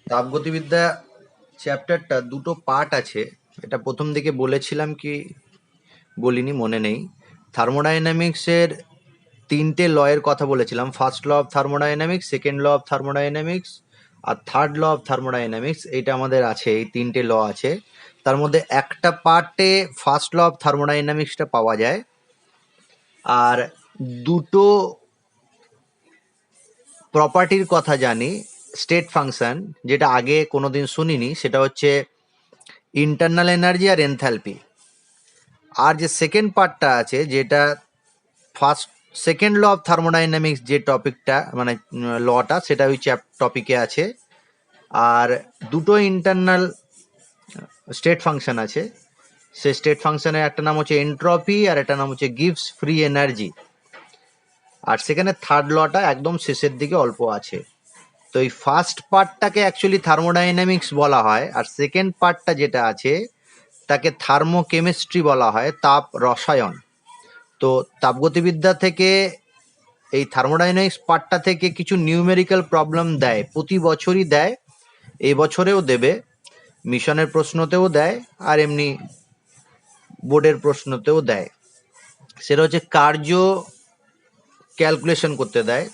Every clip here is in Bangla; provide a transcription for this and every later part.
তাপগতিবিদ্যা চ্যাপ্টারটা দুটো পার্ট আছে। এটা প্রথম দিকে বলেছিলাম কি বলিনি মনে নেই। থার্মোডাইনামিক্সের তিনটে ল এর কথা বলেছিলাম। First law of thermodynamics, second law of thermodynamics আর থার্ড ল অফ থার্মোডাইনামিক্স। এইটা আমাদের আছে, এই তিনটে ল আছে। তার মধ্যে একটা পার্টে ফার্স্ট ল অফ থার্মোডাইনামিক্সটা পাওয়া যায়, আর দুটো প্রপার্টির কথা জানি। স্টেট ফাংশন, যেটা আগে কোনোদিন শুনিনি, সেটা হচ্ছে ইন্টারনাল এনার্জি আর এনথ্যালপি। আর যে সেকেন্ড পার্টটা আছে, যেটা সেকেন্ড ল অফ থার্মোডাইনামিক্স, যে টপিকটা মানে লটা, সেটা ওই টপিকে আছে। আর দুটো ইন্টারনাল স্টেট ফাংশন আছে। সেই স্টেট ফাংশনের একটা নাম হচ্ছে এন্ট্রপি আর একটা নাম হচ্ছে গিভস ফ্রি এনার্জি। আর সেখানে থার্ড লটা একদম শেষের দিকে অল্প আছে। তো এই ফার্স্ট পার্টটাকে অ্যাকচুয়ালি থার্মোডাইনামিক্স বলা হয়, আর সেকেন্ড পার্টটা যেটা আছে তাকে থার্মোকেমিস্ট্রি বলা হয়, তাপ রসায়ন। তো তাপগতিবিদ্যা থেকে এই থার্মোডাইনামিক্স পার্টটা থেকে কিছু নিউমেরিক্যাল প্রবলেম দেয়, প্রতি বছরই দেয়, এই বছরেও দেবে। মিশনের প্রশ্নতেও দেয় আর এমনি বোর্ডের প্রশ্নতেও দেয়। সেটা হচ্ছে কার্য ক্যালকুলেশন করতে দেয়,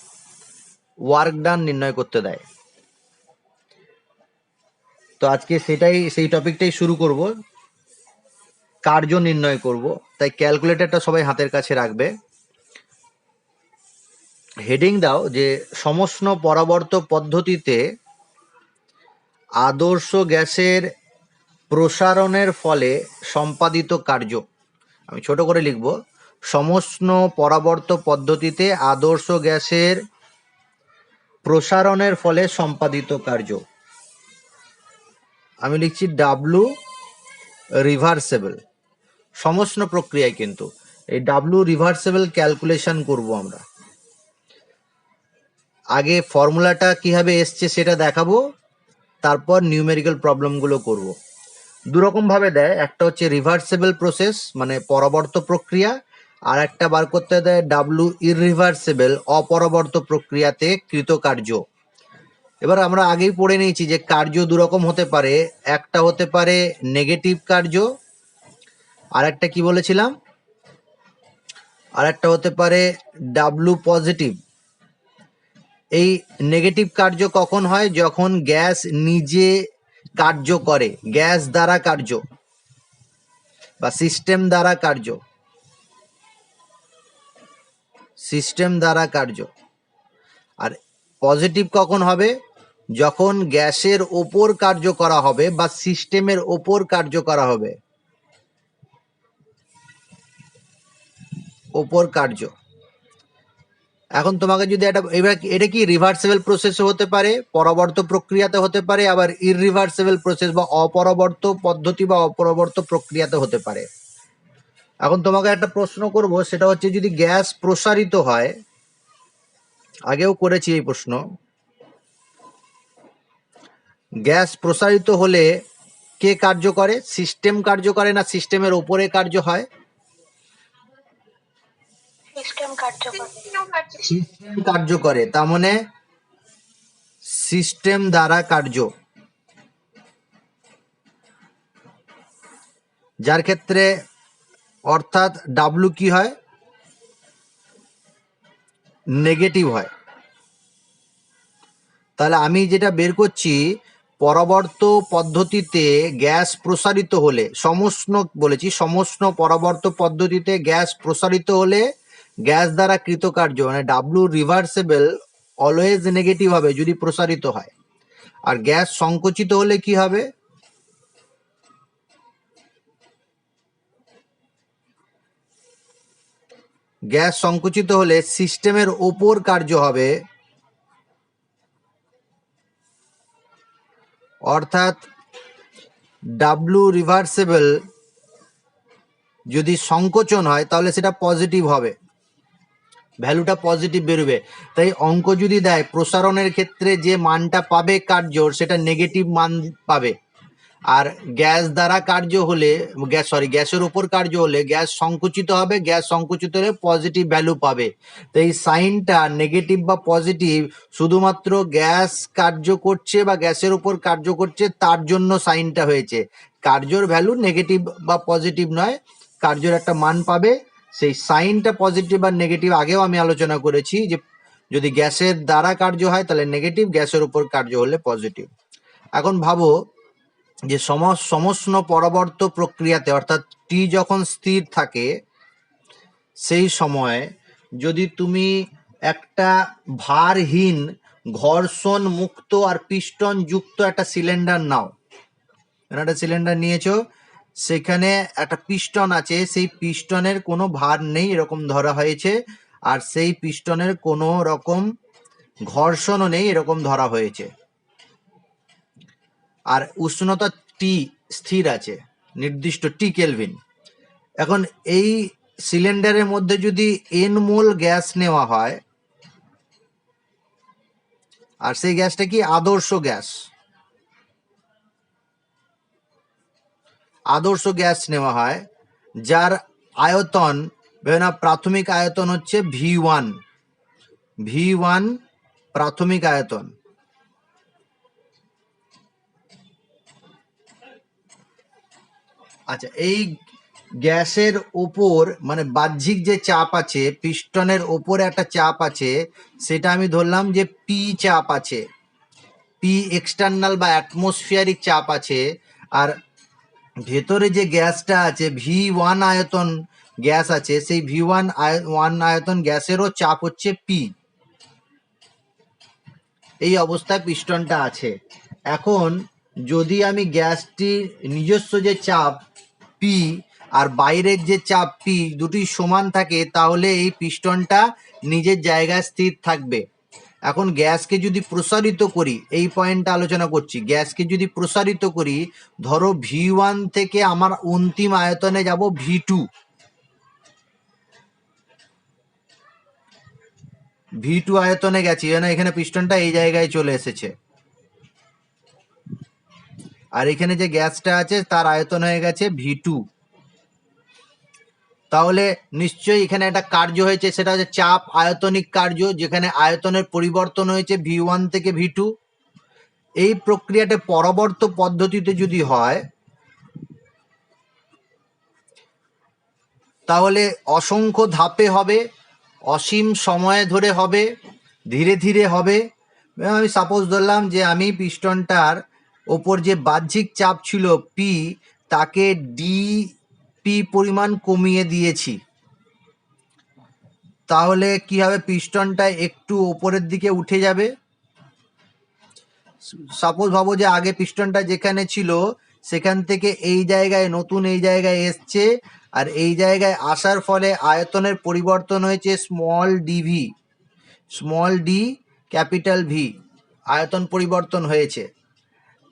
ওয়ার্ক ডান নির্ণয় করতে দেয়। তো আজকে সেই টপিকটাই শুরু করব, কার্য নির্ণয় করব। তাই ক্যালকুলেটরটা সবাই হাতের কাছে রাখবে। হেডিং দাও যে সমষ্ণ পরাবর্ত পদ্ধতিতে আদর্শ গ্যাসের প্রসারণের ফলে সম্পাদিত কার্য। আমি ছোট করে লিখব, সমষ্ণ পরাবর্ত পদ্ধতিতে আদর্শ গ্যাসের প্রসারণের ফলে সম্পাদিত কার্য। আমি লিখছি ডাব্লু রিভার্সেবল। সমষ্ণ প্রক্রিয়ায় কিন্তু এই ডাব্লু রিভার্সেবল ক্যালকুলেশন করব আমরা। আগে ফর্মুলাটা কিভাবে এসছে সেটা দেখাবো, তারপর নিউমেরিক্যাল প্রবলেমগুলো করব। দুরকম ভাবে দেয়, একটা হচ্ছে রিভার্সেবল প্রসেস মানে পরবর্ত প্রক্রিয়া, আর একটা বার করতে দেয় ডাব্লু ইররিভার্সেবল অপরবর্ত প্রক্রিয়াতে কৃতকার্য। এবার আমরা আগেই পড়ে নিয়েছি যে কার্য দুরকম হতে পারে, একটা হতে পারে নেগেটিভ কার্য, আর একটা কি বলেছিলাম, আর একটা হতে পারে ডাব্লু পজিটিভ। এই নেগেটিভ কার্য কখন হয়? যখন গ্যাস নিজে কার্য করে, গ্যাস দ্বারা কার্য বা সিস্টেম দ্বারা কার্য, সিস্টেম দ্বারা কার্য। আর পজিটিভ কখন হবে? যখন গ্যাসের ওপর কার্য করা হবে বা সিস্টেমের ওপর কার্য করা হবে, ওপর কার্য। এখন তোমাকে যদি এবার এটা কি রিভার্সেবল প্রসেসও হতে পারে, পরবর্ত প্রক্রিয়াতে হতে পারে, আবার ইররিভার্সেবল প্রসেস বা অপরবর্ত পদ্ধতি বা অপরবর্ত প্রক্রিয়াতে হতে পারে। এখন তোমাকে একটা প্রশ্ন করব, সেটা হচ্ছে যদি গ্যাস প্রসারিত হয়, আগেও করেছি এই প্রশ্ন, গ্যাস প্রসারিত হলে কে কার্য করে? সিস্টেম কার্য করে না সিস্টেমের ওপরে কার্য হয়? সিস্টেম কার্য করে। সিস্টেম কার্য করে, তার মানে সিস্টেম দ্বারা কার্য, যার ক্ষেত্রে অর্থাৎ ডাব্লু কি হয়? নেগেটিভ হয়। তাহলে আমি যেটা বের করছি, পরবর্ত পদ্ধতিতে গ্যাস প্রসারিত হলে, সমষ্ণ বলেছি, সমষ্ণ পরবর্ত পদ্ধতিতে গ্যাস প্রসারিত হলে গ্যাস দ্বারা কৃতকার্য মানে ডাব্লু রিভার্সেবল অলওয়েজ নেগেটিভ হবে যদি প্রসারিত হয়। আর গ্যাস সংকুচিত হলে কি হবে? গ্যাস সংকুচিত হলে সিস্টেমের ওপর কার্য হবে, অর্থাৎ ডাব্লু রিভার্সেবল যদি সংকোচন হয় তাহলে সেটা পজিটিভ হবে, ভ্যালুটা পজিটিভ বেরোবে। তাই অঙ্ক যদি দেয় প্রসারণের ক্ষেত্রে যে মানটা পাবে কার্যর, সেটা নেগেটিভ মান পাবে। আর গ্যাস দ্বারা কার্য হলে গ্যাসের উপর কার্য হলে গ্যাস সংকুচিত হবে, গ্যাস সংকুচিত হলে পজিটিভ ভ্যালু পাবে। তো এই সাইনটা নেগেটিভ বা পজিটিভ শুধুমাত্র গ্যাস কার্য করছে বা গ্যাসের উপর কার্য করছে তার জন্য সাইনটা হয়েছে। কার্যর ভ্যালু নেগেটিভ বা পজিটিভ নয়, কার্যর একটা মান পাবে। সেই সাইনটা পজিটিভ বা নেগেটিভ আগেও আমি আলোচনা করেছি যে যদি গ্যাসের দ্বারা কার্য হয় তাহলে নেগেটিভ, গ্যাসের উপর কার্য হলে পজিটিভ। এখন ভাবো যে সমষ্ণ পরবর্ত প্রক্রিয়াতে অর্থাৎ টি যখন স্থির থাকে সেই সময় যদি তুমি একটা ভারহীন ঘর্ষণ মুক্ত আর পিস্টন যুক্ত একটা সিলিন্ডার নাও, একটা সিলিন্ডার নিয়েছো, সেখানে একটা পিস্টন আছে, সেই পিস্টনের কোনো ভার নেই এরকম ধরা হয়েছে, আর সেই পিস্টনের কোনো রকম ঘর্ষণও নেই এরকম ধরা হয়েছে, আর উষ্ণতা টি স্থির আছে নির্দিষ্ট টি কেলভিন। এখন এই সিলিন্ডারের মধ্যে যদি এন মোল গ্যাস নেওয়া হয়, আর সেই গ্যাসটা কি আদর্শ গ্যাস, আদর্শ গ্যাস নেওয়া হয় যার আয়তন প্রাথমিক আয়তন হচ্ছে V1 প্রাথমিক আয়তন। আচ্ছা, এই গ্যাসের ওপর মানে বাহ্যিক যে চাপ আছে, পিস্টনের ওপরে একটা চাপ আছে, সেটা আমি ধরলাম যে পি চাপ আছে, পি এক্সটার্নাল বা অ্যাটমসফিয়ারিক চাপ আছে। আর ভেতরে যে গ্যাসটা আছে V1 আয়তন গ্যাস আছে, সেই V1 আয়তন গ্যাসেরও চাপ হচ্ছে পি। এই অবস্থায় পিস্টনটা আছে। এখন যদি আমি গ্যাসটির নিজস্ব যে চাপ পি আর বাইরের যে চাপ পি দুটি সমান থাকে, তাহলে এই পিস্টনটা নিজের জায়গায় স্থির থাকবে। এখন গ্যাসকে যদি প্রসারিত করি, এই পয়েন্টটা আলোচনা করছি, গ্যাসকে যদি প্রসারিত করি, ধরো V1 থেকে আমার অন্তিম আয়তনে যাব V2 আয়তনে গেছি, এখানে পিস্টনটা এই জায়গায় চলে এসেছে, আর এখানে যে গ্যাসটা আছে তার আয়তন হয়ে গেছে V2। তাহলে নিশ্চয়ই এখানে একটা কার্য হয়েছে, সেটা হচ্ছে চাপ আয়তনিক কার্য, যেখানে আয়তনের পরিবর্তন হয়েছে V1 থেকে V2। এই প্রক্রিয়াটা পরবর্তী পদ্ধতিতে যদি হয় তাহলে অসংখ্য ধাপে হবে, অসীম সময় ধরে হবে, ধীরে ধীরে হবে। আমি সাপোজ ধরলাম যে আমি পিস্টনটার ওপর যে বাহ্যিক চাপ ছিল পি, তাকে পি পরিমাণ কমিয়ে দিয়েছি, তাহলে কি হবে, পিস্টনটা একটু ওপরের দিকে উঠে যাবে। সাপোজ ভাবো যে আগে পিস্টনটা যেখানে ছিল সেখান থেকে এই জায়গায় নতুন এই জায়গায় এসছে, আর এই জায়গায় আসার ফলে আয়তনের পরিবর্তন হয়েছে স্মল ডি ক্যাপিটাল ভি, আয়তন পরিবর্তন হয়েছে।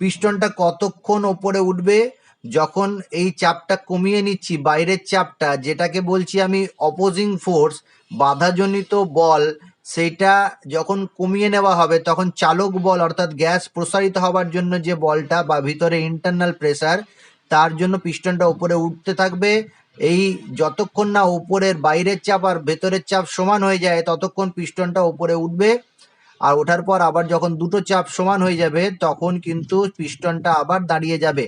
পিস্টনটা কতক্ষণ ওপরে উঠবে, যখন এই চাপটা কমিয়ে নিচ্ছি, বাইরের চাপটা যেটাকে বলছি আমি অপোজিং ফোর্স, বাধাজনিত বল, সেইটা যখন কমিয়ে নেওয়া হবে তখন চালক বল অর্থাৎ গ্যাস প্রসারিত হবার জন্য যে বলটা বা ভিতরে ইন্টারনাল প্রেসার, তার জন্য পিস্টনটা উপরে উঠতে থাকবে। এই যতক্ষণ না উপরের বাইরের চাপ আর ভেতরের চাপ সমান হয়ে যায় ততক্ষণ পিস্টনটা উপরে উঠবে, আর ওঠার পর আবার যখন দুটো চাপ সমান হয়ে যাবে তখন কিন্তু পিস্টনটা আবার দাঁড়িয়ে যাবে।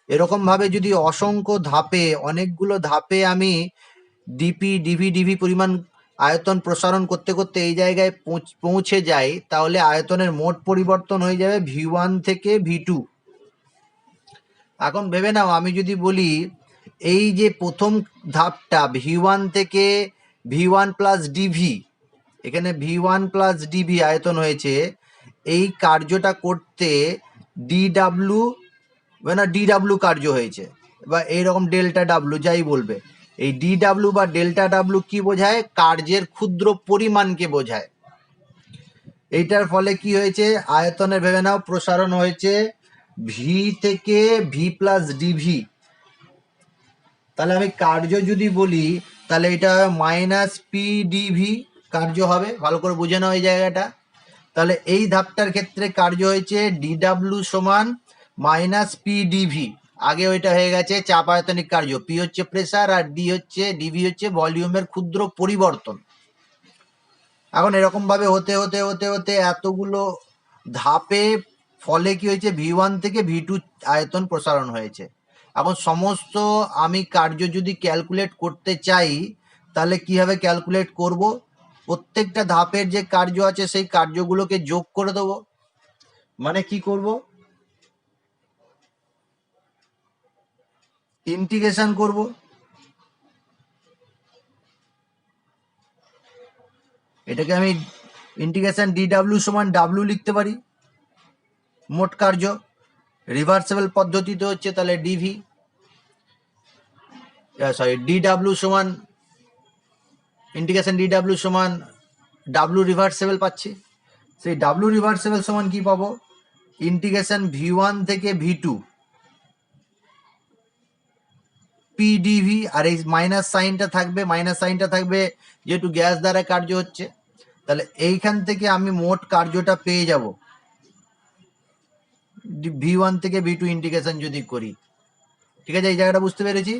এরকম ভাবে যদি অসংখ্য ধাপে, অনেকগুলো ধাপে আমি ডিভি পরিমাণ আয়তন প্রসারণ করতে করতে এই জায়গায় পৌঁছে যাই, তাহলে আয়তনের মোট পরিবর্তন হয়ে যাবে V1 থেকে V2। এখন ভেবে নাও, আমি যদি বলি এই যে প্রথম ধাপটা V1 থেকে V1 প্লাস ডিভি, এখানে V1 প্লাস ডিভি আয়তন হয়েছে, এই কার্যটা করতে ডিডাব্লিউ কার্য হয়েছে, বা এইরকম ডেল্টা ডাব্লিউ যাই বলবে। এই ডিডাব্লিউ বা ডেল্টা ডাব্লিউ কি বোঝায়, কার্যের ক্ষুদ্র পরিমাণকে বোঝায়। এইটার ফলে কি হয়েছে, আয়তনের ভেবে নাও প্রসারণ হয়েছে ভি থেকে ভি প্লাস ডিভি। তাহলে আমি কার্য যদি বলি তাহলে এটা মাইনাস পি ডিভি কার্য হবে, ভালো করে বুঝে নাও এই জায়গাটা। তাহলে এই ধাপটার ক্ষেত্রে কার্য হয়েছে ডিডাব্লিউ সমান মাইনাস পি ডিভি, আগে ওইটা হয়ে গেছে চাপ আয়তনিক কার্য, পি হচ্ছে প্রেসার আর ডিভি হচ্ছে ভলিউমের ক্ষুদ্র পরিবর্তন। এখন এরকম ভাবে হতে হতে হতে হতে এতগুলো ধাপে ফলে কি হয়েছে, ভি1 থেকে ভি2 আয়তন প্রসারণ হয়েছে। এখন সমস্ত আমি কার্য যদি ক্যালকুলেট করতে চাই তাহলে কিভাবে ক্যালকুলেট করব, প্রত্যেকটা ধাপের যে কার্য আছে সেই কার্যগুলোকে যোগ করে দেবো। মানে কি করব, ইন্টিগ্রেশন করব। এটাকে আমি ইন্টিগ্রেশন ডিডাব্লিউ সমান ডাব্লিউ লিখতে পারি, মোট কার্য। রিভার্সেবল পদ্ধতিতে হচ্ছে তাহলে ডিভি ডিডাব্লিউ সমান ইন্টিগ্রেশন ডিডাব্লিউ সমান ডাব্লিউ রিভার্সেবল পাচ্ছি। সেই ডাব্লিউ রিভার্সেবল সমান কি পাবো, ইন্টিগ্রেশন ভি1 থেকে ভি2 পিডিভি, আর এই মাইনাস সাইনটা থাকবে যেহেতু গ্যাস দ্বারা কার্য হচ্ছে, তাহলে এইখান থেকে আমি মোট কার্যটা পেয়ে যাব ভি1 থেকে ভি2 ইন্টিগ্রেশন যদি করি। ঠিক আছে, এই জায়গাটা বুঝতে পেরেছি।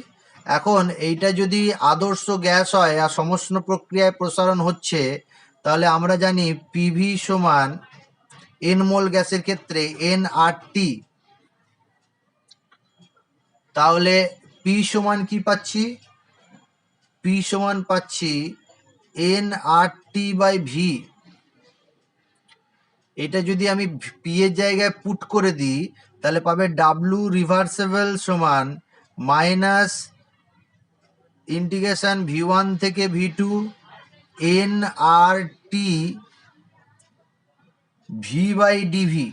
এখন এইটা যদি আদর্শ গ্যাস হয় আর সমস্ত প্রক্রিয়ায় প্রসারণ হচ্ছে, তাহলে আমরা জানি পিভি সমান এন মোল গ্যাসের ক্ষেত্রে এন আর টি। তাহলে পি সমান কি পাচ্ছি, পি সমান পাচ্ছি N R T by V. এটা যদি আমি পি এর জায়গায় পুট করে দিই তাহলে পাবে ডাব্লু রিভার্সেবল সমান মাইনাস ইন্টিগ্রেশন ভি1 থেকে V two N R T V by D V.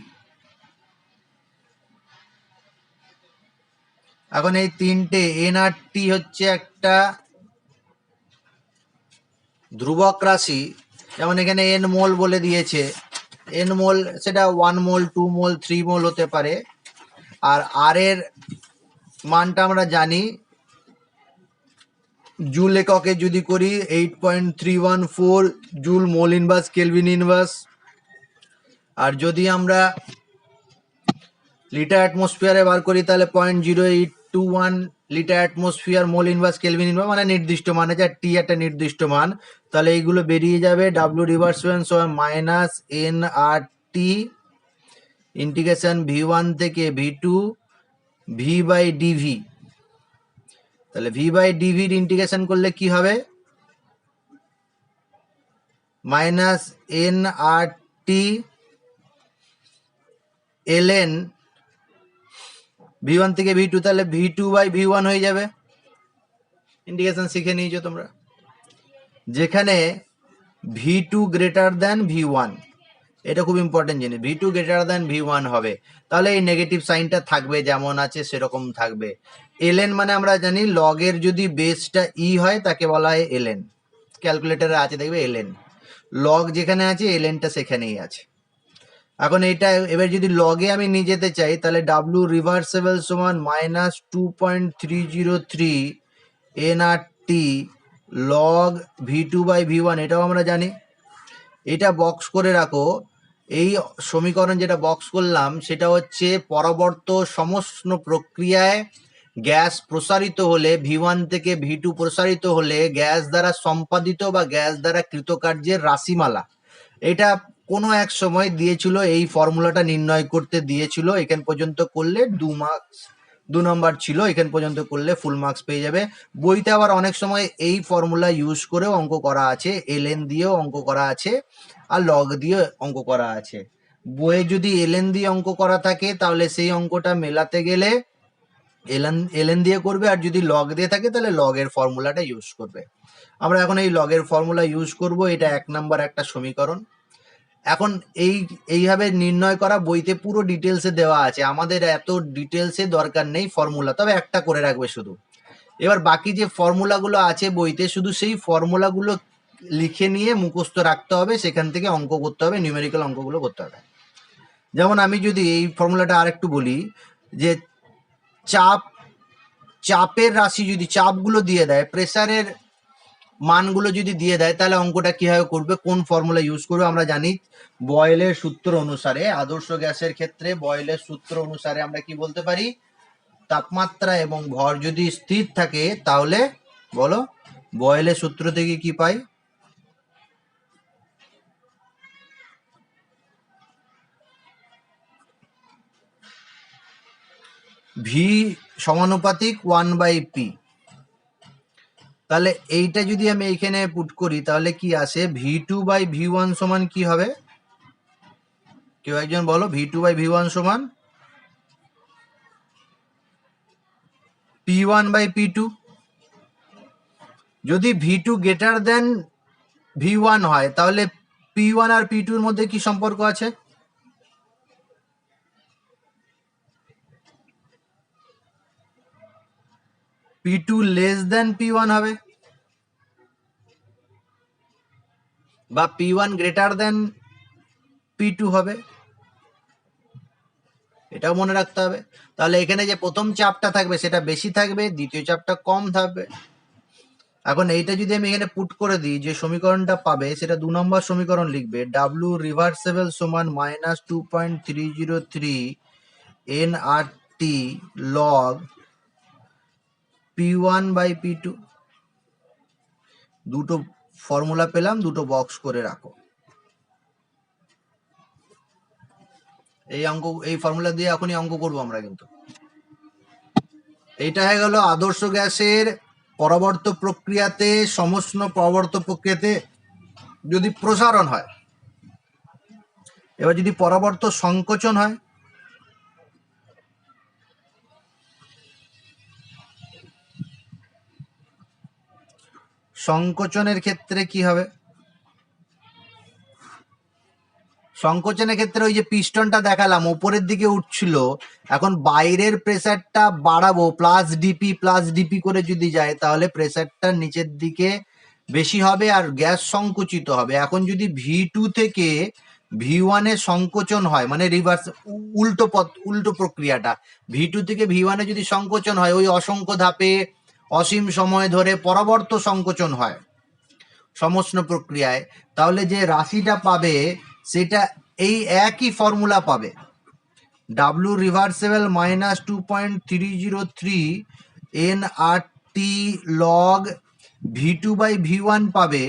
এখন এই তিনটে এন আর টি হচ্ছে একটা ধ্রুবক রাশি, যেমন এখানে এন মোল বলে দিয়েছে, এন মোল সেটা 1 মোল 2 মোল 3 মোল হতে পারে। আর আর এর মানটা আমরা জানি জুল এককে যদি করি 8.314 joule mole inverse kelvin inverse. আর যদি আমরা লিটার অ্যাটমসফিয়ারে বার করি তাহলে 0.0821 litre atmosphere mole inverse kelvin inverse, মানে নির্দিষ্ট মান আছে, টি একটা নির্দিষ্ট মান। তাহলে এইগুলো বেরিয়ে যাবে ডাব্লিউ রিভার্সেবল সমান মাইনাস এন আর টি ইন্টিগ্রেশন ভি1 থেকে ভি2 ভি বাই ডিভি। তাহলে ভি বাই ডিভির ইন্টিগ্রেশন করলে কি হবে, minus N R T L N V1 থেকে ভি2, তাহলে ভি2 বাই ভি1 হয়ে যাবে। ইন্টিগ্রেশন শিখে নিয়েছো তোমরা, যেখানে ভি2 গ্রেটার দ্যান ভি1, এটা খুব ইম্পর্টেন্ট জিনিস, ভি2 গ্রেটার দ্যান ভি1 হবে। তাহলে এই নেগেটিভ সাইনটা থাকবে, যেমন আছে সেরকম থাকবে। এলএন মানে আমরা জানি লগের যদি বেসটা ই হয় তাকে বলা হয় এলএন, ক্যালকুলেটারে আছে দেখবে এলএন, লগ যেখানে আছে এলএনটা সেখানেই আছে। এখন এইটা এবার যদি লগে আমি নিয়ে যেতে চাই তাহলে ডাব্লু রিভার্সেবল সমান minus 2.303 N R T log V two by V one, এটাও আমরা জানি। এটা বক্স করে রাখো, এই সমীকরণ যেটা বক্স করলাম সেটা হচ্ছে পরবর্ত সমস্ত প্রক্রিয়ায় গ্যাস প্রসারিত হলে, ভি1 থেকে ভি2 প্রসারিত হলে গ্যাস দ্বারা সম্পাদিত বা গ্যাস দ্বারা কৃতকার্যের রাশিমালা। এটা কোনো এক সময় দিয়েছিল, এই ফর্মুলাটা নির্ণয় করতে দিয়েছিল, এখান পর্যন্ত করলে 2 নম্বর ছিল, এখান পর্যন্ত করলে ফুল মার্কস পেয়ে যাবে। বইতে আবার অনেক সময় এই ফর্মুলা ইউজ করেও অঙ্ক করা আছে, এলএন দিয়েও অঙ্ক করা আছে আর লগ দিয়ে অঙ্ক করা আছে। বইয়ে যদি এলএন দিয়ে অঙ্ক করা থাকে তাহলে সেই অঙ্কটা মেলাতে গেলে এলএন দিয়ে করবে, আর যদি লগ দিয়ে থাকে তাহলে লগের ফর্মুলাটা ইউজ করবে। আমরা এখন এই লগের ফর্মুলা ইউজ করব, এটা 1 নম্বর একটা সমীকরণ। এখন এইভাবে নির্ণয় করা বইতে পুরো ডিটেলসে দেওয়া আছে, আমাদের এত ডিটেলসে দরকার নেই ফর্মুলা, তবে একটা করে রাখবে শুধু। এবার বাকি যে ফর্মুলাগুলো আছে বইতে শুধু সেই ফর্মুলাগুলো লিখে নিয়ে মুখস্থ রাখতে হবে, সেখান থেকে অঙ্ক করতে হবে, নিউমেরিক্যাল অঙ্কগুলো করতে হবে। যেমন আমি যদি এই ফর্মুলাটা আরেকটু বলি, যে চাপের রাশি যদি চাপগুলো দিয়ে দেয়, প্রেসারের মানগুলো যদি দিয়ে দেয় তাহলে অঙ্কটা কিভাবে করবে, কোন ফর্মুলা ইউজ করবে? আমরা জানি বয়েলের সূত্র অনুসারে, আদর্শ গ্যাসের ক্ষেত্রে বয়েলের সূত্র অনুসারে আমরা কি বলতে পারি, তাপমাত্রা এবং ভর যদি স্থির থাকে তাহলে বলো বয়েলের সূত্র থেকে কি পাই? ভি সমানুপাতিক 1/p। তাহলে এইটা যদি আমি এইখানে পুট করি তাহলে কি আসে, V2/V1 সমান কি হবে? কেউ একজন বলো, V2/V1 সমান P1/P2। যদি V2 গ্রেটার দেন V1 হয় তাহলে P1 আর P2 এর মধ্যে কি সম্পর্ক আছে? P2 লেস দেন P1 হবে, বা P1 গ্রেটার দেন P2 হবে, এটাও মনে রাখতে হবে। তাহলে এখানে যে প্রথম চাপটা থাকবে সেটা বেশি থাকবে, দ্বিতীয় চাপটা কম থাকবে। এখন এইটা যদি আমি এখানে পুট করে দিই, যে সমীকরণটা পাবে সেটা 2 নম্বর সমীকরণ লিখবে, W রিভার্সেবল সমান -2.303 nRT log P1/P2। দুটো ফর্মুলা পেলাম, দুটো বক্স করে রাখো। এই ফর্মুলা দিয়ে এখনই অঙ্ক করবো আমরা। কিন্তু এইটা হয়ে গেল আদর্শ গ্যাসের পরবর্তী প্রক্রিয়াতে, সমস্ত পরবর্তী প্রক্রিয়াতে যদি প্রসারণ হয়। এবার যদি পরবর্তী সংকোচন হয়, সংকোচনের ক্ষেত্রে কি হবে? সংকোচনের ক্ষেত্রে ওই যে পিস্টনটা দেখালাম উপরের দিকে উঠছিল, এখন বাইরের প্রেসারটা বাড়াবো, প্লাস ডিপি করে যদি যায় তাহলে প্রেসারটা নিচের দিকে বেশি হবে আর গ্যাস সংকুচিত হবে। এখন যদি V2 থেকে V1 এ সংকোচন হয়, মানে রিভার্স, উল্টো প্রক্রিয়াটা, V2 থেকে V1 এ যদি সংকোচন হয়, ওই অসংখ্য ধাপে অসীম সময় ধরে পরবর্তী সংকোচন হয় সমস্ত প্রক্রিয়ায়, তাহলে যে রাশিটা পাবে সেটা এই একই ফর্মুলা পাবে, W reversible -2.303 nRT log V2/V1 পাবে।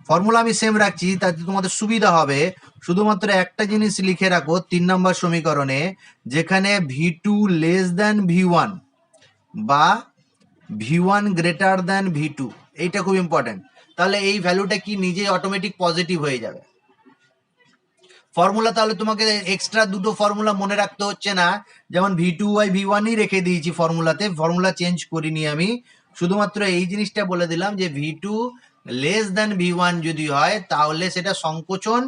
ফর্মুলা আমি সেম রাখছি তাতে তোমাদের সুবিধা হবে। শুধুমাত্র একটা জিনিস লিখে রাখো 3 নম্বর সমীকরণে, যেখানে V2 লেস দেন V1 বা V1 গ্রেটার দেন V2, এইটা খুব ইম্পর্টেন্ট। তাহলে এই ভ্যালুটা কি নিজেই অটোমেটিক পজিটিভ হয়ে যাবে। ফর্মুলা তাহলে তোমাকে এক্সট্রা দুটো ফর্মুলা মনে রাখতে হচ্ছে না, যেমন V2/V1ই রেখে দিয়েছি ফর্মুলাতে, ফর্মুলা চেঞ্জ করিনি আমি, শুধুমাত্র এই জিনিসটা বলে দিলাম যে V2 লেস দেন V1 যদি হয় তাহলে সেটা সংকোচন,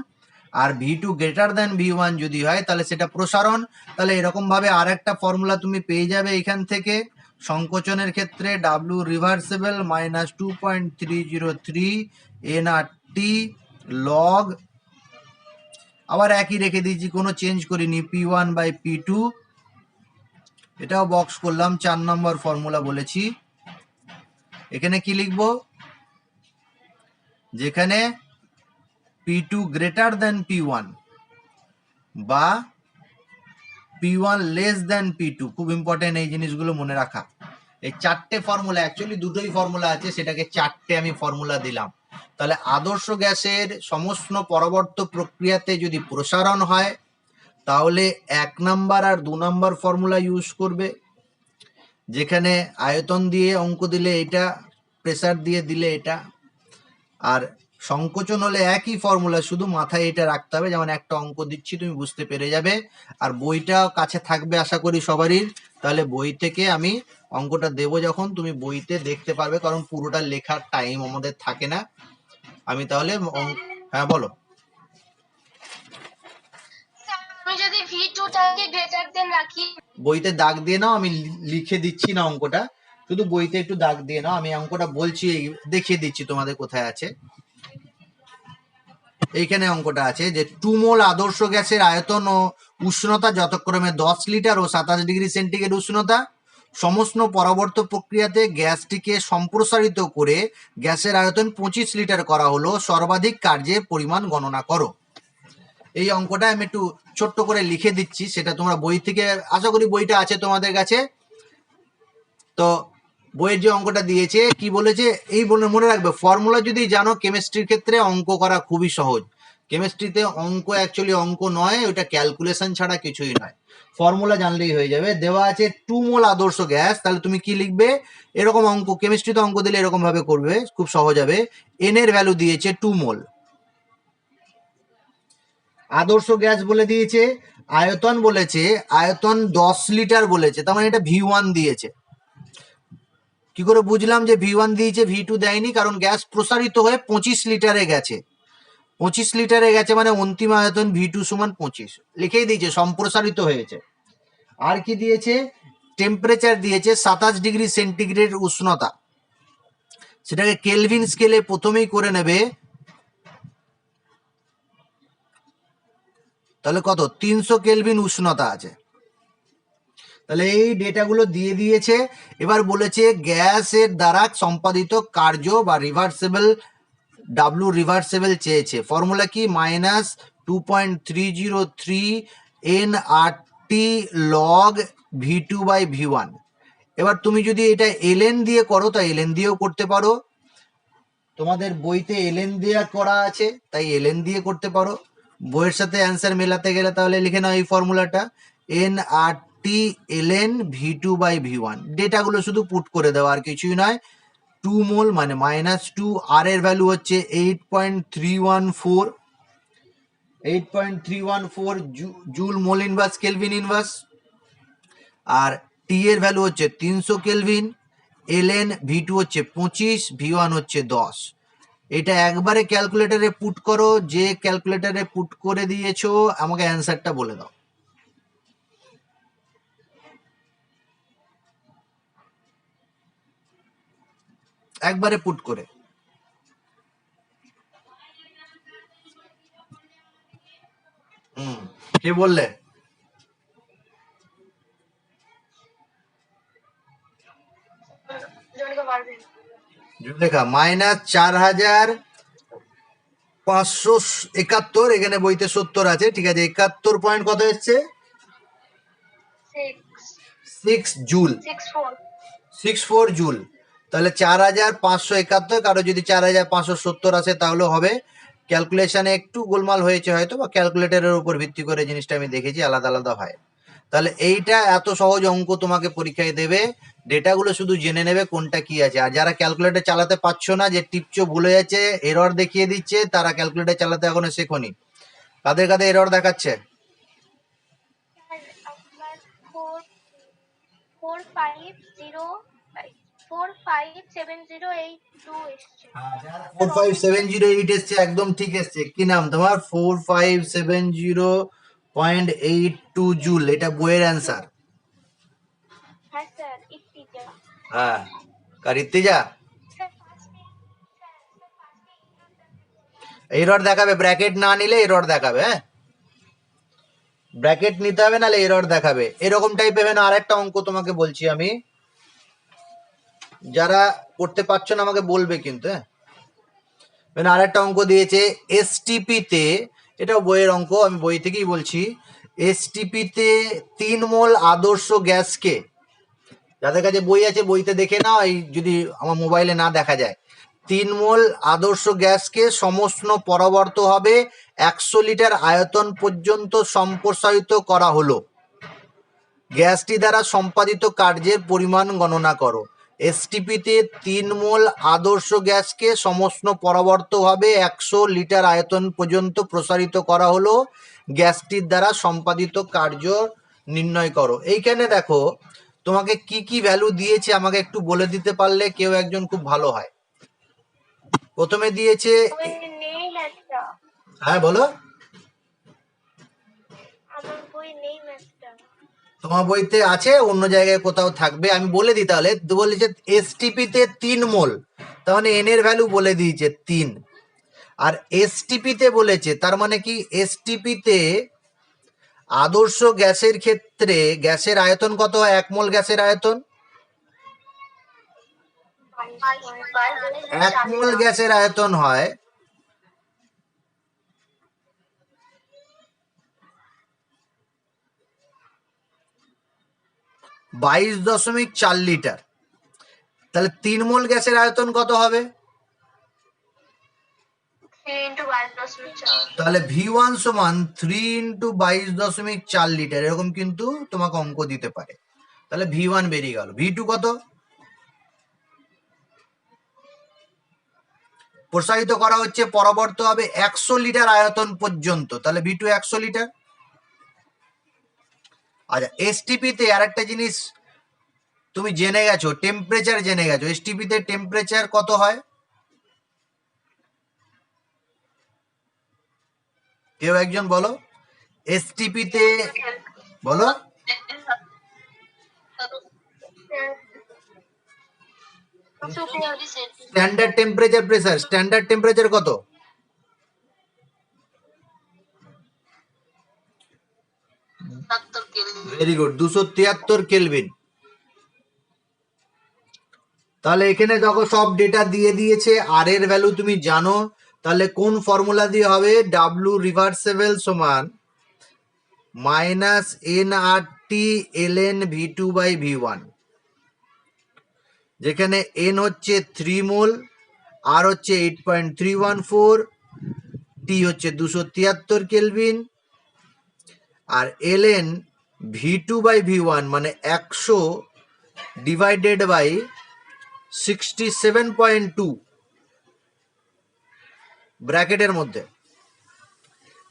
আর V2 গ্রেটার দেন V1 যদি হয় তাহলে সেটা প্রসারণ। তাহলে এরকম ভাবে আর একটা ফর্মুলা তুমি পেয়ে যাবে এখান থেকে। সংকোচনের ক্ষেত্রে W রিভার্সেবল -2.303 nRT log, আবার একই রেখে দিয়েছি, কোনো চেঞ্জ করিনি, P1/P2। এটাও বক্স করলাম, 4 নম্বর ফর্মুলা বলেছি। এখানে কি লিখব, যেখানে P2 গ্রেটার দেন P1 বা P1 লেস দেন P2, খুব ইম্পর্টেন্ট এই জিনিসগুলো মনে রাখা। এই চারটে ফর্মুলা, অ্যাকচুয়ালি দুটোই ফর্মুলা আছে, সেটাকে চারটে আমি ফর্মুলা দিলাম। তাহলে আদর্শ গ্যাসের সমস্ত পরবর্তী প্রক্রিয়াতে যদি প্রসারণ হয় তাহলে 1 নাম্বার আর 2 নাম্বার ফর্মুলা ইউজ করবে, যেখানে আয়তন দিয়ে অঙ্ক দিলে এটা, প্রেসার দিয়ে দিলে এটা। আর সংকোচন হলে একই ফর্মুলা, শুধু মাথায় এটা রাখতে হবে, যেমন একটা অঙ্ক দিচ্ছি তুমি বুঝতে পেরে যাবে। আর বইটা কাছে থাকবে আশা করি সবারই, তাহলে বই থেকে আমি অঙ্কটা দেবো যখন তুমি বইতে দেখতে পারবে, কারণ পুরোটা লেখার টাইম আমাদের থাকে না। আমি তাহলে হ্যাঁ বলো। আমি যদি V2 টাকে গ্রেটার দেন রাখি, বইতে দাগ দিয়ে নাও, আমি লিখে দিচ্ছি না অঙ্কটা, শুধু বইতে একটু দাগ দিয়ে নাও, আমি অঙ্কটা বলছি, দেখিয়ে দিচ্ছি তোমাদের কোথায় আছে। এইখানে অঙ্কটা আছে যে 2 মোল আদর্শ গ্যাসের আয়তন ও উষ্ণতা যথাক্রমে 10 লিটার ও 27 ডিগ্রি সেন্টিগ্রেড উষ্ণতা, সমস্ত পরবর্তী প্রক্রিয়াতে গ্যাসটিকে সম্প্রসারিত করে গ্যাসের আয়তন 25 লিটার করা হলো, সর্বাধিক কার্যের পরিমাণ গণনা করো। এই অঙ্কটা আমি একটু ছোট্ট করে লিখে দিচ্ছি, সেটা তোমরা বই থেকে, আশা করি বইটা আছে তোমাদের কাছে। তো বইয়ের যে অঙ্কটা দিয়েছে কি বলেছে, এই বলে মনে রাখবে, ফর্মুলা যদি জানো কেমিস্ট্রির ক্ষেত্রে অঙ্ক করা খুবই সহজ। কেমিস্ট্রিতে অঙ্ক অ্যাকচুয়ালি অঙ্ক নয়, ওটা ক্যালকুলেশন ছাড়া কিছুই নয়, ফর্মুলা জানলেই হয়ে যাবে। দেওয়া আছে 2 মোল আদর্শ গ্যাস, তাহলে তুমি কি লিখবে, এরকম অঙ্ক কেমিস্ট্রিতে অঙ্ক দিলে এরকম ভাবে করবে, খুব সহজ হবে। এন এর ভ্যালু দিয়েছে 2 মোল, আদর্শ গ্যাস বলে দিয়েছে, আয়তন বলেছে, আয়তন 10 লিটার বলেছে, তার মানে এটা V1 দিয়েছে। কি করে বুঝলাম যে V1 দিয়েছে, V2 দেয়নি? কারণ গ্যাস প্রসারিত হয়ে 25 লিটারে গেছে, 25 লিটারে গেছে মানে অন্তিম আয়তন V2 সমান 25 লিখেই দিয়েছে, সম্প্রসারিত হয়েছে। আর কি দিয়েছে, টেম্পারেচার দিয়েছে 27 ডিগ্রি সেন্টিগ্রেড উষ্ণতা, সেটাকে কেলভিন স্কেলে প্রথমেই করে নেবে, তাহলে কত, 300 কেলভিন উষ্ণতা আছে। তাহলে এই ডেটাগুলো দিয়ে দিয়েছে। এবার বলেছে গ্যাসের দ্বারা সম্পাদিত কার্য বা রিভার্সেবল, ডাব্লু রিভার্সেবল চেয়েছে। ফর্মুলা কি, -2.303 nRT log V2 by V1। এবার তুমি যদি এটা এলএন দিয়ে করো, তাই এলএন দিয়েও করতে পারো, তোমাদের বইতে এলএন দিয়ে করা আছে, তাই এলএন দিয়ে করতে পারো। বইয়ের সাথে অ্যান্সার মেলাতে গেলে তাহলে লিখে নাও এই ফর্মুলাটা, nRT ln V2 by V1। ডেটাগুলো শুধু পুট করে দেওয়া, আর কিছুই নয়। 2 মোল মানে -2, আর এর ভ্যালু হচ্ছে 8.314, 8.314 joule mole inverse kelvin inverse, আর টি এর ভ্যালু হচ্ছে 300 কেলভিন, ln V2 হচ্ছে 25, V1 হচ্ছে 10। এটা একবারে ক্যালকুলেটরে পুট করো, যে ক্যালকুলেটরে পুট করে দিয়েছো আমাকে অ্যান্সারটা বলে দাও। একবারে পুট করে। কে বললে? জুলেখা, -4571, এখানে বইতে 70 আছে, ঠিক আছে। 71 পয়েন্ট কত এসছে, 6 জুল, 64 জুল। তাহলে 4571, কারো যদি 4570 আসে তাহলে হবে। ক্যালকুলেশনে একটু গোলমাল হয়েছে হয়তো, বা ক্যালকুলেটরের উপর ভিত্তি করে জিনিসটা আমি দেখেছি আলাদা আলাদা হয়। তাহলে এইটা এত সহজ অঙ্ক তোমাকে পরীক্ষায় দেবে, ডেটাগুলো শুধু জেনে নেবে কোনটা কি আছে। আর যারা ক্যালকুলেটর চালাতে পারছো না, যে টিপচো ভুলে যাচ্ছে, এরর দেখিয়ে দিচ্ছে, তারা ক্যালকুলেটর চালাতে এখনো শেখোনি। কাদের কাদের এরর দেখাচ্ছে? 457082 এসছে, একদম ঠিক এসছে। কি নাম তোমার? 4570.82 জুল, এটা বইয়ের অ্যান্সার। হ্যাঁ, কার ইত্তিজা? এরর দেখাবে, ব্র্যাকেট না নিলে এরর দেখাবে। হ্যাঁ, ব্র্যাকেট নিতে হবে, নাহলে এরর দেখাবে। এরকম টাইপের না। আরেকটা অঙ্ক তোমাকে বলছি আমি, যারা করতে পারছো না আমাকে বলবে কিন্তু। হ্যাঁ, আরেকটা অঙ্ক দিয়েছে এসটিপি তে, এটাও বইয়ের অঙ্ক, আমি বই থেকেই বলছি। এসটিপি তে 3 মোল আদর্শ গ্যাসকে, যাদের কাছে বই আছে বইতে দেখে নাও, এই যদি আমার মোবাইলে না দেখা যায়, 3 মোল আদর্শ গ্যাসকে সমষ্ণ পরবর্ত হবে 100 লিটার আয়তন পর্যন্ত সম্প্রসারিত করা হলো, গ্যাসটি দ্বারা সম্পাদিত কার্যের পরিমাণ গণনা করো। এসটিপিতে 3 মোল আদর্শ গ্যাসকে সমষ্ণ পরবর্তভাবে 100 লিটার আয়তন পর্যন্ত প্রসারিত করা হলো, গ্যাসটির দ্বারা সম্পাদিত কার্য নির্ণয় করো। এইখানে দেখো তোমাকে কি কি ভ্যালু দিয়েছে আমাকে একটু বলে দিতে পারলে কেউ একজন খুব ভালো হয়। প্রথমে দিয়েছে, হ্যাঁ বলো। তোমার বইতে আছে, অন্য জায়গায় কোথাও থাকবে, আমি বলে দিই তাহলে। বলেছে এসটিপি তে 3 মোল, তার মানে এন এর ভ্যালু বলে দিয়েছে 3। আর এসটিপি তে বলেছে, তার মানে কি, এসটিপি তে আদর্শ গ্যাসের ক্ষেত্রে গ্যাসের আয়তন কত হয়, 1 মোল গ্যাসের আয়তন, এক মোল গ্যাসের আয়তন হয় 22.4 লিটার। তাহলে 3 মোল গ্যাসের আয়তন কত হবে? তাহলে V1 সমান 3 × 22.4 লিটার, এরকম কিন্তু তোমাকে অঙ্ক দিতে পারে। তাহলে V1 বেরিয়ে গেল। V2 কত? প্রসারিত করা হচ্ছে, পরবর্ত হবে 100 লিটার আয়তন পর্যন্ত, তাহলে V2 100 লিটার। আচ্ছা, এসটিপি তে আরেকটা জিনিস তুমি জেনে গেছো, টেম্পারেচার জেনে গেছো। এসটিপি তে টেম্পারেচার কত হয়? কেউ একজন বলো। এসটিপি তে বলো। Standard temperature pressure, standard temperature কত? Very good, 273 kelvin. তাহলে এখানে যখন সব ডেটা দিয়ে দিয়েছে, আর এর ভ্যালু তুমি জানো, তাহলে কোন ফর্মুলা দিয়ে হবে? ডাব্লু রিভার্সেবল সমান -nRT ln V2/V1, যেখানে n হচ্ছে 3 মোল, আর হচ্ছে 8.314, টি হচ্ছে 273 কেলভিন, আর ln V2/V1 মানে 100 ডিভাইডেড বাই 67.2 ব্র্যাকেটের মধ্যে।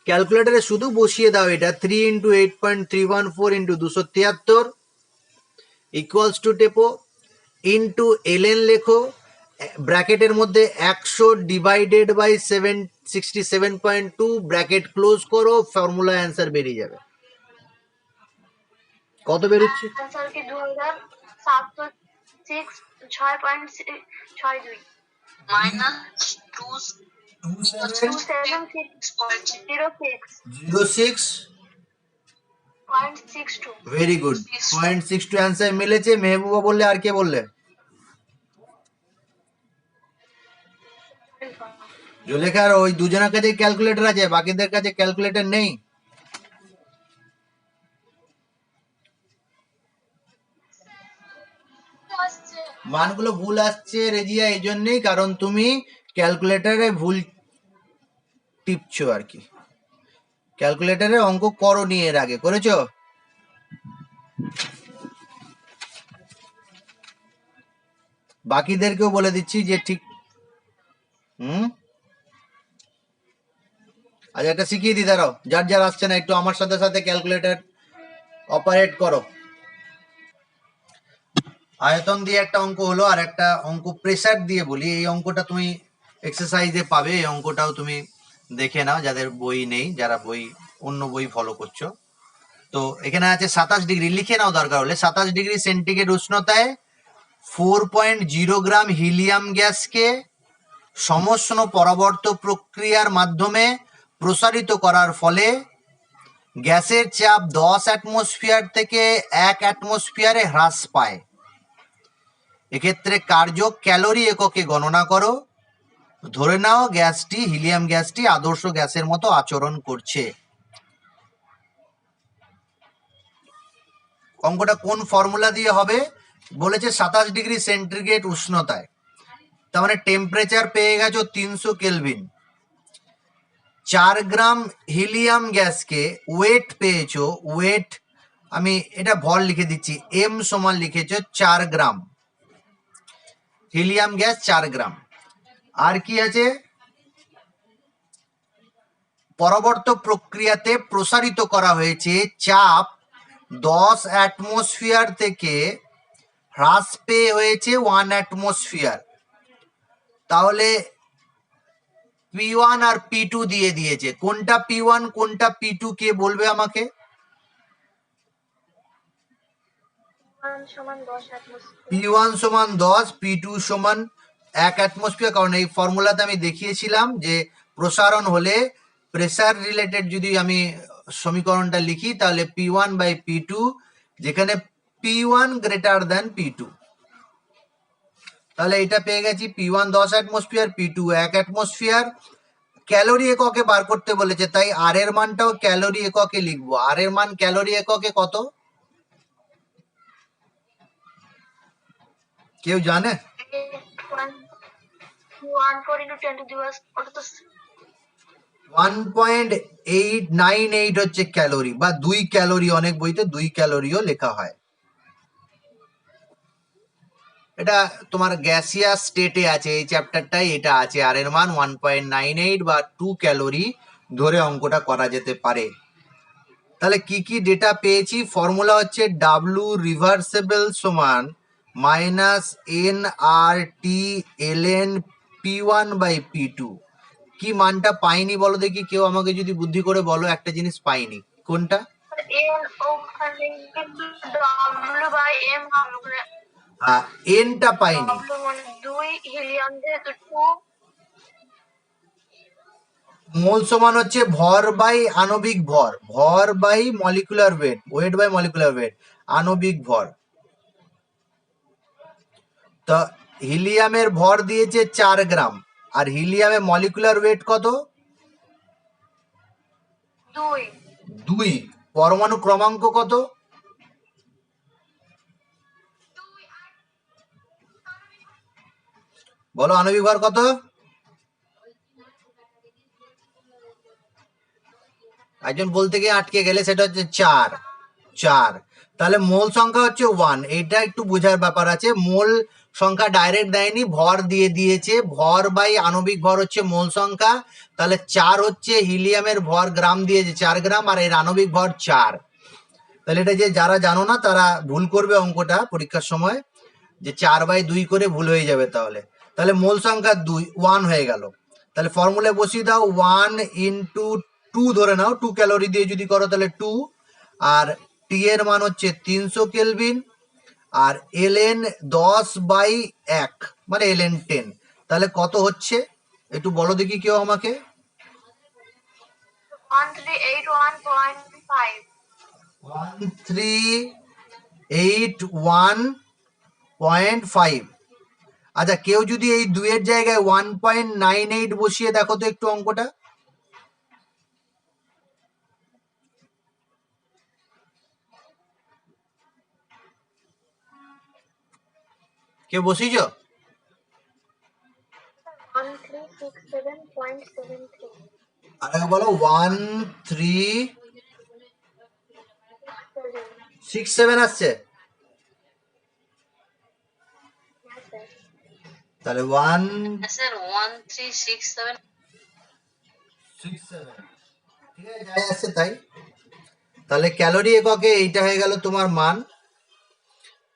ক্যালকুলেটরে শুধু বসিয়ে দাও এটা, 3 × 8.314 × 273 ইকুয়ালস টু টেপো ইন্টু ln লেখো, ব্র্যাকেটের মধ্যে 100 ডিভাইডেড বাই 67.2 ব্র্যাকেট ক্লোজ করো, ফর্মুলা অ্যান্সার বেরিয়ে যাবে। কত বেরোচ্ছে? ভেরি গুড, 0.62 অ্যান্সার মিলেছে। মেহবুবা বললে, আর কে বললে? জুলেখার ওই দুজনের কাছে ক্যালকুলেটর আছে, বাকিদের কাছে ক্যালকুলেটর নেই। মানগুলো ভুল আসছে রেজিয়া, এই জন্যই, কারণ তুমি ক্যালকুলেটরে ভুল টিপছো আর কি। ক্যালকুলেটরে অঙ্ক করোনি, এর আগে করেছো? বাকিদেরকেও বলে দিচ্ছি যে ঠিক। আচ্ছা, একটা শিখিয়ে দিই, দাঁড়াও, যার যার আসছে না একটু আমার সাথে সাথে ক্যালকুলেটর অপারেট করো। আয়তন দিয়ে একটা অঙ্ক হলো, আর একটা অঙ্ক প্রেসার দিয়ে বলি। এই অঙ্কটা তুমি এক্সারসাইজে পাবে, এই অঙ্কটাও তুমি দেখে নাও যাদের বই নেই, যারা অন্য বই ফলো করছো। তো এখানে আছে 27 ডিগ্রি, লিখে নাও দরকার হলে। 27 ডিগ্রি সেন্টিগ্রেড উষ্ণতায় 4.0 গ্রাম হিলিয়াম গ্যাসকে সমষ্ণ পরবর্ত প্রক্রিয়ার মাধ্যমে প্রসারিত করার ফলে গ্যাসের চাপ 10 অ্যাটমসফিয়ার থেকে 1 অ্যাটমসফিয়ারে হ্রাস পায়। এক্ষেত্রে কার্য ক্যালোরি এককে গণনা করো। ধরে নাও গ্যাসটি, হিলিয়াম গ্যাসটি আদর্শ গ্যাসের মতো আচরণ করছে। অঙ্কটা কোন ফর্মুলা দিয়ে হবে? বলেছে 27 ডিগ্রি সেন্টিগ্রেড উষ্ণতায়, তার মানে টেম্পারেচার পেয়ে গেছো 300 কেলভিন। 4 গ্রাম হিলিয়াম গ্যাসকে ওয়েট পেয়েছো, ওয়েট আমি এটা ভর লিখে দিচ্ছি, এম সমান লিখেছো 4 গ্রাম হিলিয়াম গ্যাস, 4 গ্রাম। আর কি আছে? পরবর্ত প্রক্রিয়াতে প্রসারিত করা হয়েছে, চাপ 10 অ্যাটমসফিয়ার থেকে হ্রাস পেয়ে হয়েছে 1 অ্যাটমসফিয়ার। তাহলে P1 আর P2 দিয়ে দিয়েছে। কোনটা P1 কোনটা P2 কে বলবে আমাকে? P1 সমান 10, P2 সমান 1 অ্যাটমসফিয়ার। কারণ এই ফর্মুলাতে আমি দেখিয়েছিলাম যে প্রসারণ হলে প্রেসার রিলেটেড যদি আমি সমীকরণটা লিখি, তাহলে P1/P2, যেখানে P1 গ্রেটার দ্যান P2। তাহলে এটা পেয়ে গেছি P1 10 atmosphere, P2 1 atmosphere. Calorie এককে বার করতে বলেছে, তাই আর এর মানটাও ক্যালোরি এককে লিখবো। আর এর মান ক্যালোরি এককে কত কেউ জানে? 1.898 হচ্ছে ক্যালোরি, বা 2 ক্যালোরি, অনেক বইতে 2 ক্যালোরিও লেখা হয়। এটা তোমার গ্যাসিয়াস স্টেটে আছে, এই চ্যাপ্টারটাই এটা আছে। আর এর মান 1.98 বা 2 ক্যালোরি ধরে অঙ্কটা করা যেতে পারে। তাহলে কি কি ডেটা পেয়েছি? ফর্মুলা হচ্ছে ডাব্লু রিভার্সেবল সমান minus N R T L N P1 by P2। কি মানটা পাইনি বলো দেখি, কেউ আমাকে যদি বুদ্ধি করে বলো একটা জিনিস পাইনি, কোনটা? এনটা পাইনি। মোল সমান হচ্ছে ভর বাই আণবিক ভর, ভর by molecular weight, weight by molecular weight, আণবিক ভর। তো হিলিয়ামের ভর দিয়েছে 4 গ্রাম, আর হিলিয়ামের মলিকুলার ওয়েট কত? 2। পরমাণু ক্রমাঙ্ক কত? বলো আণবিক ভর কত? একজন বলতে গিয়ে আটকে গেলে, সেটা হচ্ছে 4। তাহলে মোল সংখ্যা হচ্ছে 1। এটা একটু বোঝার ব্যাপার আছে, মোল সংখ্যা ডাইরেক্ট দেয়নি, ভর দিয়ে দিয়েছে। ভর বাই আণবিক ভর হচ্ছে মোল সংখ্যা। তাহলে 4 হচ্ছে হিলিয়ামের ভর, গ্রাম দিয়েছে 4 গ্রাম, আর এর আণবিক ভর 4। তাহলে এটা যে যারা জানো না তারা ভুল করবে অঙ্কটা পরীক্ষার সময়, যে 4/2 করে ভুল হয়ে যাবে। তাহলে মোল সংখ্যা 1 হয়ে গেল। তাহলে ফর্মুলায় বসিয়ে দাও 1 ইন্টু 2 ধরে নাও, 2 ক্যালোরি দিয়ে যদি করো তাহলে 2, আর টি এর মান হচ্ছে 300 কেলভিন, আর এলএন 10/1 মানে এলএন 10। তাহলে কত হচ্ছে একটু বলো দেখি কেউ আমাকে। 1381.5। আচ্ছা, কেউ যদি এই 2 এর জায়গায় 1.98 বসিয়ে দেখো তো একটু অঙ্কটা। কেউ বসিয়েছ? আর বলো 1367 আসছে। তাহলে 1367, ঠিক আছে, যাই আসছে তাই। তাহলে ক্যালোরি এককে এইটা হয়ে গেল তোমার মান,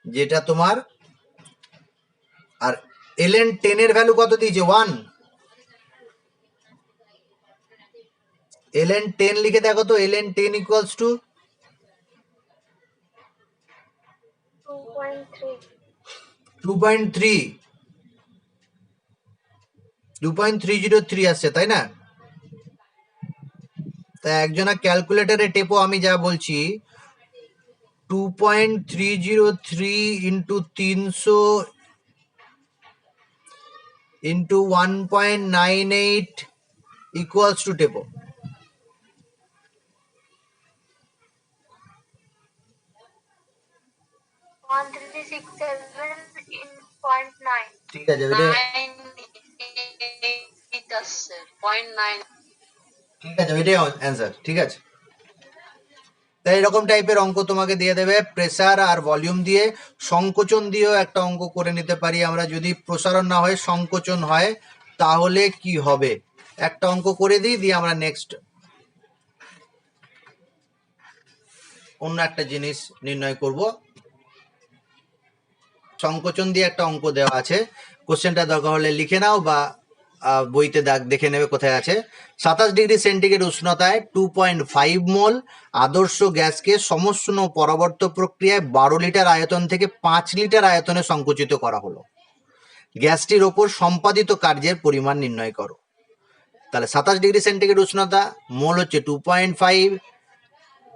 যেটা তোমার। আর এলএন 10 এর ভ্যালু কত দিয়েছে? 1। এলএন 10 লিখে দেখো তো, এলএন 10 ইকুয়ালস টু 2.3 আসছে, তাই না? তা একজনা ক্যালকুলেটরে টেপো, আমি যা বলছি। 2.303 ইন্টু 300 ইন্টু 1.98 ইকুয়ালস টু টেপো। ঠিক আছে, ঠিক আছে, এটাই অ্যান্সার। ঠিক আছে, তাই এরকম টাইপের অঙ্ক তোমাকে দিয়ে দেবে, প্রেসার আর ভলিউম দিয়ে। সংকোচন দিয়েও একটা অঙ্ক করে নিতে পারি আমরা, যদি প্রসারণ না হয় সংকোচন হয় তাহলে কি হবে। একটা অঙ্ক করে দিই, দিয়ে আমরা নেক্সট অন্য একটা জিনিস নির্ণয় করব। সংকোচন দিয়ে একটা অঙ্ক দেওয়া আছে, কোশ্চেনটা দরকার হলে লিখে নাও, বা বইতে দেখে নেবে কোথায় আছে। 27 ডিগ্রি সেন্টিগ্রেড উষ্ণতায় 2.5 মোল আদর্শ গ্যাসকে সমোষ্ণ পরবর্ত প্রক্রিয়ায় 12 লিটার আয়তন থেকে 5 লিটার আয়তনে সংকুচিত করা হলো। গ্যাসটির ওপর সম্পাদিত কার্যের পরিমাণ নির্ণয় করো। তাহলে 27 ডিগ্রি সেন্টিগ্রেড উষ্ণতা, মোল হচ্ছে 2.5,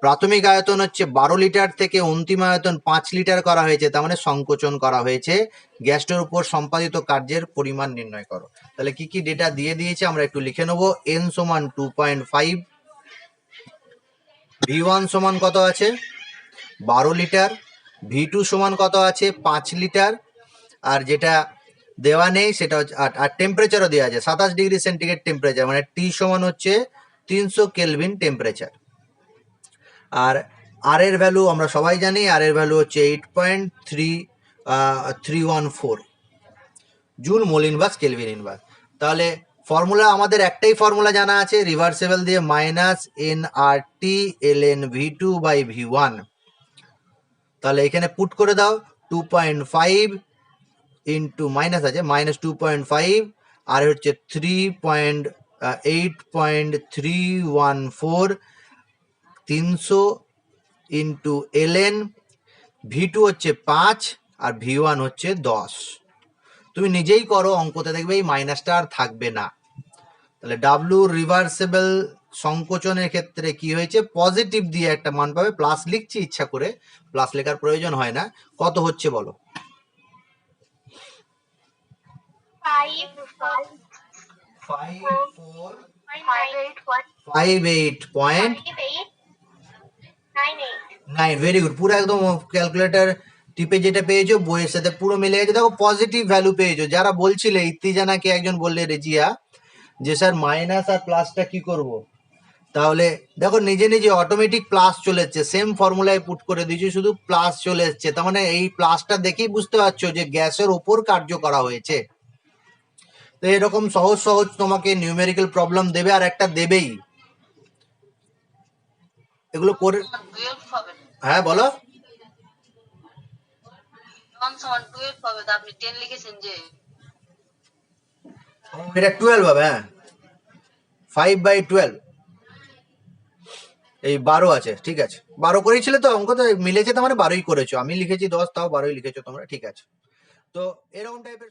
প্রাথমিক আয়তন হচ্ছে 12 লিটার থেকে অন্তিম আয়তন 5 লিটার করা হয়েছে, তার মানে সংকোচন করা হয়েছে। গ্যাসটার উপর সম্পাদিত কার্যের পরিমাণ নির্ণয় করো। তাহলে কি কি ডেটা দিয়ে দিয়েছে আমরা একটু লিখে নেবো। n সমান 2.5, v1 সমান কত আছে 12 লিটার, v2 সমান কত আছে 5 লিটার, আর যেটা দেওয়া নেই সেটা হচ্ছে আর টেম্পারেচারও দেওয়া আছে 27 ডিগ্রি সেন্টিগ্রেড টেম্পারেচার, মানে টি সমান হচ্ছে 300 কেলভিন টেম্পারেচার। আর আর এর ভ্যালু আমরা সবাই জানি, আর এর ভ্যালু হচ্ছে 8.314 joule mole inverse kelvin inverse. তাহলে ফর্মুলা আমাদের একটাই ফর্মুলা জানা আছে, রিভার্সেবল দিয়ে minus nRT ln v2 by v1। তাহলে এখানে পুট করে দাও 2.5 ইন্টু মাইনাস আছে মাইনাস 2.5 আর হচ্ছে 8.314 300 ইন্টু ln v2 হচ্ছে 5 আর v1 হচ্ছে 10। তুমি নিজেই করো অঙ্কতে, দেখবে এই মাইনাসটা আর থাকবে না। তাহলে ডাব্লু রিভার্সেবল সংকোচনের ক্ষেত্রে কি হয়েছে, পজিটিভ দিয়ে একটা মান পাবে, প্লাস লিখছি ইচ্ছা করে, প্লাস লেখার প্রয়োজন হয় না। কত হচ্ছে বলো? 58.9। ভেরি গুড, পুরো একদম ক্যালকুলেটর টিপে যেটা পেয়েছো বইয়ের সাথে পুরো মিলে গেছে। দেখো পজিটিভ ভ্যালু পেয়েছো। যারা বলছিলে, ইত্তিজানাকে একজন বললে রেজিয়া যে স্যার মাইনাস আর প্লাসটা কি করব, তাহলে দেখো নিজে নিজে অটোমেটিক প্লাস চলে এসছে, সেম ফর্মুলায় পুট করে দিয়েছি, শুধু প্লাস চলে এসছে। তার মানে এই প্লাসটা দেখেই বুঝতে পারছো যে গ্যাসের ওপর কার্য করা হয়েছে। তো এরকম সহজ সহজ তোমাকে নিউমেরিক্যাল প্রবলেম দেবে, আর একটা দেবেই, এগুলো করে। হ্যাঁ বলো। এটা 12 হবে। হ্যাঁ 5/12, এই 12 আছে, ঠিক আছে। 12 করেছিলে তো, অঙ্ক তো মিলেছে, তার মানে 12ই করেছো। আমি লিখেছি 10, তাও 12ই লিখেছো তোমরা, ঠিক আছে। তো এরকম টাইপের